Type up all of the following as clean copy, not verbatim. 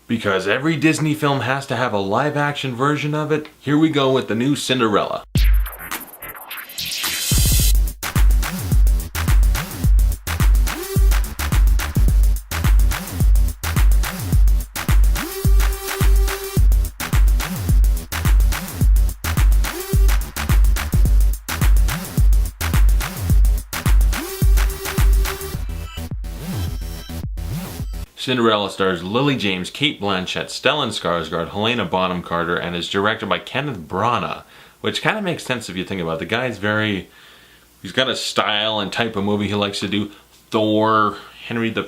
Because every Disney film has to have a live action version of it, here we go with the new Cinderella. Cinderella stars Lily James, Cate Blanchett, Stellan Skarsgard, Helena Bonham Carter, and is directed by Kenneth Branagh, which kind of makes sense if you think about it. The guy's he's got a style and type of movie he likes to do. Thor, Henry V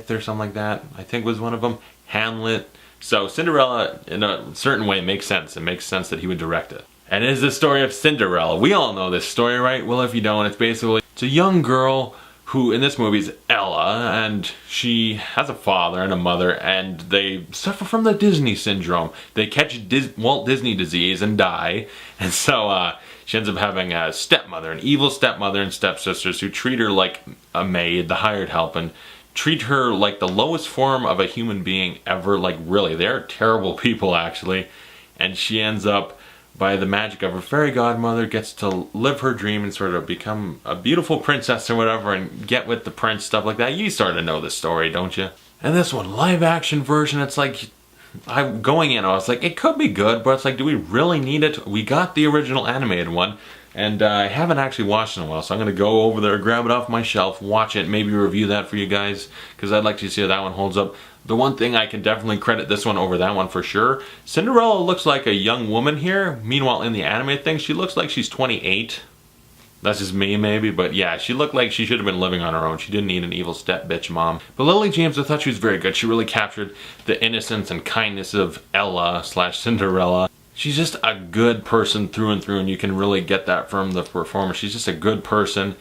or something like that, I think was one of them. Hamlet. So Cinderella, in a certain way, makes sense. It makes sense that he would direct it. And it is the story of Cinderella. We all know this story, right? Well, if you don't, it's a young girl who in this movie is Ella, and she has a father and a mother, and they suffer from the Disney syndrome. They catch Walt Disney disease and die, and so she ends up having a stepmother, an evil stepmother and stepsisters who treat her like a maid, the hired help, and treat her like the lowest form of a human being ever. Like, really, they're terrible people, actually. And she ends up, by the magic of her fairy godmother, gets to live her dream and sort of become a beautiful princess or whatever and get with the prince, stuff like that. You sort of know the story, don't you? And this one, live action version, it's like, going in, I was like, it could be good, but it's like, do we really need it? We got the original animated one, and I haven't actually watched it in a while, so I'm going to go over there, grab it off my shelf, watch it, maybe review that for you guys, because I'd like to see how that one holds up. The one thing I can definitely credit this one over that one for sure. Cinderella looks like a young woman here. Meanwhile, in the animated thing, she looks like she's 28. That's just me, maybe. But yeah, she looked like she should have been living on her own. She didn't need an evil step bitch mom. But Lily James, I thought she was very good. She really captured the innocence and kindness of Ella / Cinderella. She's just a good person through and through, and you can really get that from the performance. She's just a good person.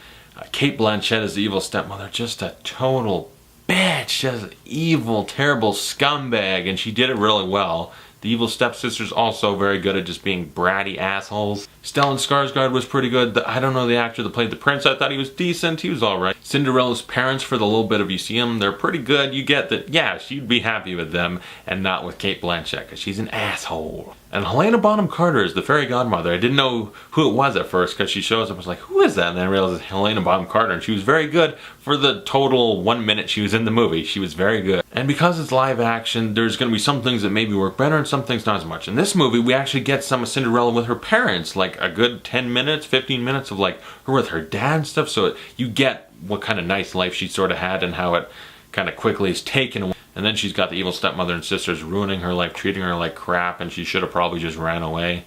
Cate Blanchett is the evil stepmother. Just a total bitch, just evil, terrible scumbag, and she did it really well. The evil stepsisters also very good at just being bratty assholes. Stellan Skarsgard was pretty good. I don't know the actor that played the prince. I thought he was decent. He was alright. Cinderella's parents, for the little bit of you see them, they're pretty good. You get that, yeah, she'd be happy with them and not with Cate Blanchett because she's an asshole. And Helena Bonham Carter is the fairy godmother. I didn't know who it was at first because she shows up. I was like, who is that? And then I realized it's Helena Bonham Carter, and she was very good for the total 1 minute she was in the movie. She was very good. And because it's live action, there's going to be some things that maybe work better and some things not as much. In this movie, we actually get some of Cinderella with her parents, like a good 10 minutes, 15 minutes of like her with her dad and stuff. So you get what kind of nice life she sort of had and how it kind of quickly is taken away. And then she's got the evil stepmother and sisters ruining her life, treating her like crap, and she should have probably just ran away.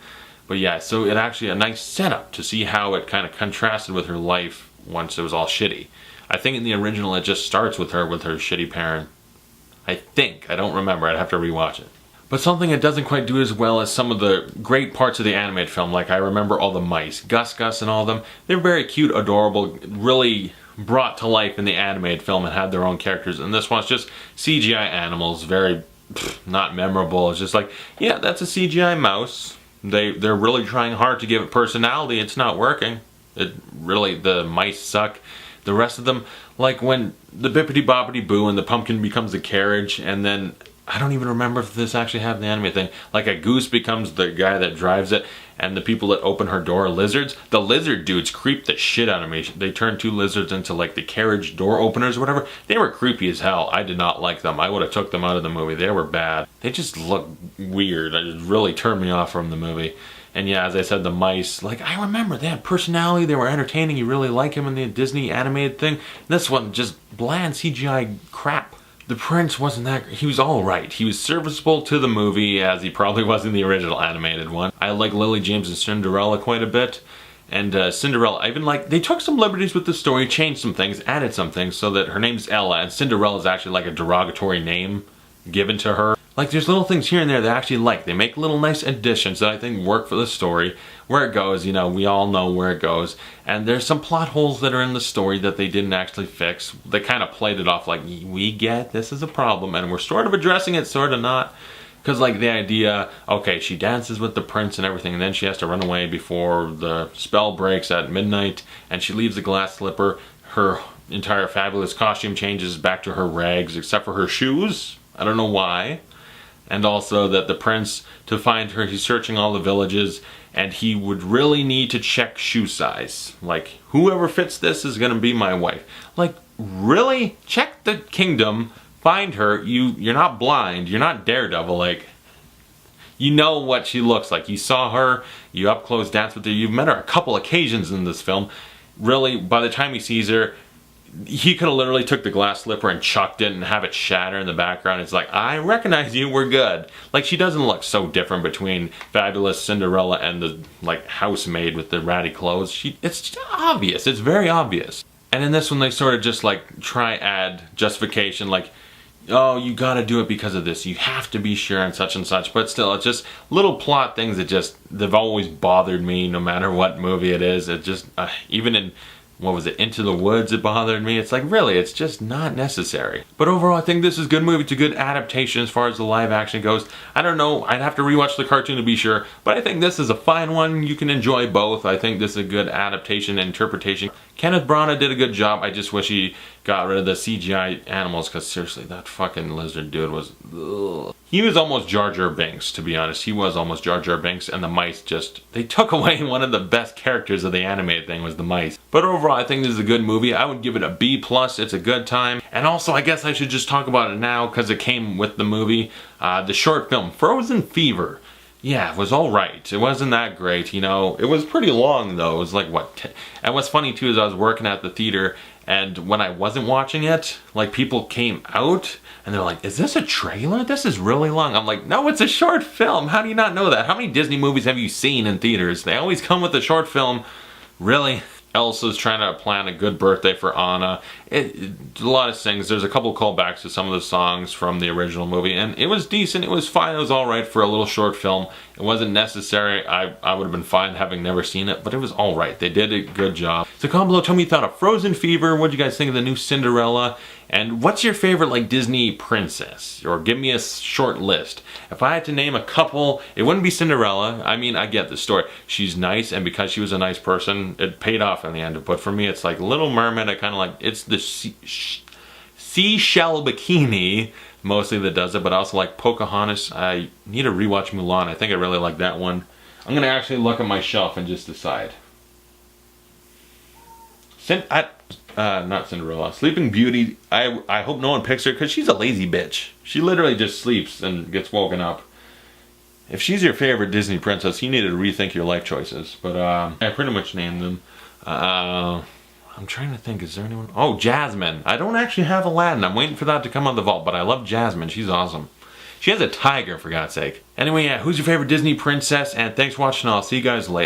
But yeah, so it actually a nice setup to see how it kind of contrasted with her life once it was all shitty. I think in the original it just starts with her shitty parent. I think. I don't remember. I'd have to rewatch it. But something it doesn't quite do as well as some of the great parts of the animated film. Like I remember all the mice, Gus and all of them. They're very cute, adorable, really brought to life in the animated film and had their own characters. And this one's just CGI animals, very not memorable. It's just like, yeah, that's a CGI mouse. They're really trying hard to give it personality. It's not working. The mice suck. The rest of them, like when the Bippity Boppity Boo and the pumpkin becomes a carriage, and then I don't even remember if this actually happened in the anime thing. Like a goose becomes the guy that drives it, and the people that open her door are lizards. The lizard dudes creeped the shit out of me. They turned two lizards into like the carriage door openers or whatever. They were creepy as hell. I did not like them. I would have took them out of the movie. They were bad. They just looked weird. It really turned me off from the movie. And yeah, as I said, the mice, like I remember they had personality. They were entertaining. You really like him in the Disney animated thing. This one, just bland CGI crap. The prince wasn't that great. He was alright. He was serviceable to the movie as he probably was in the original animated one. I like Lily James and Cinderella quite a bit. And Cinderella, I even like, they took some liberties with the story, changed some things, added some things so that her name's Ella and Cinderella is actually like a derogatory name given to her. Like there's little things here and there that I actually like. They make little nice additions that I think work for the story. Where it goes, you know, we all know where it goes. And there's some plot holes that are in the story that they didn't actually fix. They kind of played it off like, we get this is a problem and we're sort of addressing it, sort of not. Because like the idea, okay, she dances with the prince and everything, and then she has to run away before the spell breaks at midnight, and she leaves the glass slipper. Her entire fabulous costume changes back to her rags, except for her shoes. I don't know why. And also that the prince, to find her, he's searching all the villages, and he would really need to check shoe size. Like, whoever fits this is gonna be my wife. Like, really? Check the kingdom, find her, you're not blind, you're not Daredevil, like, you know what she looks like. You saw her, you up close dance with her, you've met her a couple occasions in this film. Really, by the time he sees her, he could have literally took the glass slipper and chucked it and have it shatter in the background. It's like, I recognize you, we're good. Like, she doesn't look so different between fabulous Cinderella and the, like, housemaid with the ratty clothes. It's just obvious, it's very obvious. And in this one, they sort of just, like, add justification, like, oh, you gotta do it because of this, you have to be sure and such, but still, it's just little plot things that they've always bothered me no matter what movie it is. It just, even in, what was it, Into the Woods, it bothered me. It's like, really, it's just not necessary. But overall, I think this is a good movie. It's a good adaptation as far as the live action goes. I don't know, I'd have to rewatch the cartoon to be sure, but I think this is a fine one. You can enjoy both. I think this is a good adaptation and interpretation. Kenneth Branagh did a good job. I just wish he got rid of the CGI animals, because seriously, that fucking lizard dude was, ugh. He was almost Jar Jar Binks, to be honest. He was almost Jar Jar Binks, and the mice just, they took away one of the best characters of the animated thing, was the mice. But overall, I think this is a good movie. I would give it a B+. It's a good time. And also, I guess I should just talk about it now, because it came with the movie. The short film, Frozen Fever. Yeah, it was alright. It wasn't that great, you know. It was pretty long, though. It was like, what? And what's funny, too, is I was working at the theater, and when I wasn't watching it, like, people came out, and they're like, is this a trailer? This is really long. I'm like, no, it's a short film. How do you not know that? How many Disney movies have you seen in theaters? They always come with a short film. Really? Elsa's trying to plan a good birthday for Anna. A lot of things. There's a couple callbacks to some of the songs from the original movie, and it was decent. It was fine. It was alright for a little short film. It wasn't necessary. I would have been fine having never seen it, but it was alright. They did a good job. So comment below, tell me you thought of Frozen Fever. What do you guys think of the new Cinderella? And what's your favorite, like, Disney princess? Or give me a short list. If I had to name a couple, it wouldn't be Cinderella. I mean, I get the story. She's nice, and because she was a nice person, it paid off in the end. But for me, it's like Little Mermaid. I kind of like, it's the seashell bikini mostly that does it, but I also like Pocahontas. I need to rewatch Mulan. I think I really like that one. I'm going to actually look at my shelf and just decide. Not Cinderella. Sleeping Beauty, I hope no one picks her, because she's a lazy bitch. She literally just sleeps and gets woken up. If she's your favorite Disney princess, you need to rethink your life choices. But I pretty much named them. I'm trying to think, is there anyone? Oh, Jasmine. I don't actually have Aladdin. I'm waiting for that to come out of the vault, but I love Jasmine. She's awesome. She has a tiger, for God's sake. Anyway, yeah, who's your favorite Disney princess? And thanks for watching. I'll see you guys later.